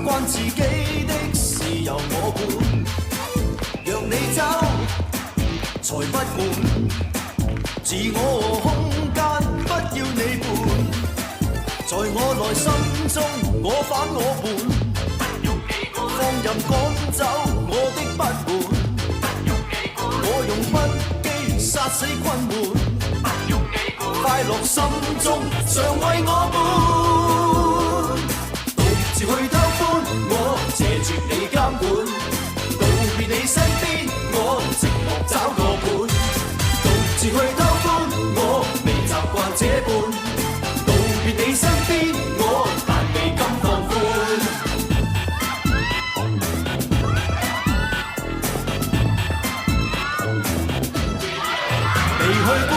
慣自己的事由我管，讓你走才不滿，自我空間不要你伴，在我內心中我反我本，放任趕走我的不滿，我用不羈殺死困悶，快樂心中常為我伴，獨自去偷歡，我謝絕你監管，告別你身邊，我寂寞找個伴，獨自去偷歡，我未習慣這般，告別你身邊，我但未敢放寬。未去管，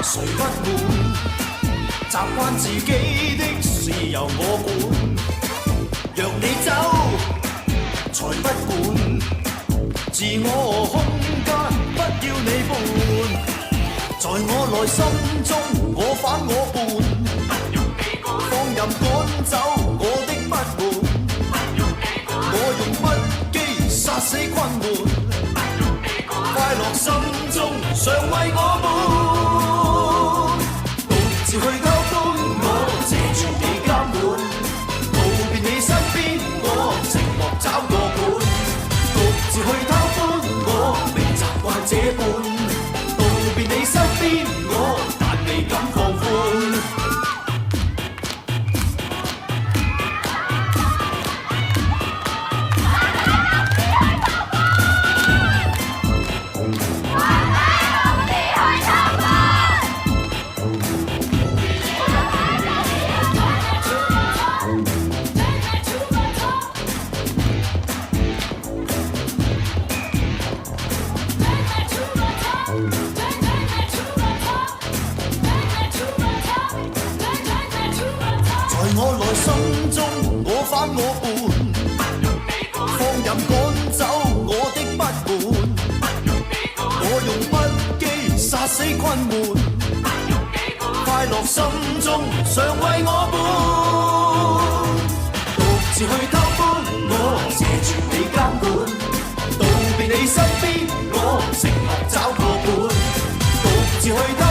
誰不滿？習慣自己的事由我管，讓你走才不管，自我空間不要你伴，在我內心中我反我伴，放任趕走我的不滿，我用不羈殺死困悶，快樂心中常為我伴，獨自去偷歡，我謝絕你監管，告別你身邊，我寂寞找個伴，獨自去偷歡，我未習慣這般，告別你身邊，我但未敢放寬。在我內心中我反我伴，放任趕走我的不滿，我用不羈殺死困悶，快樂心中常為我伴，獨自去偷歡，我謝絕你監管，道別你身邊，我寂寞找個伴，獨自去偷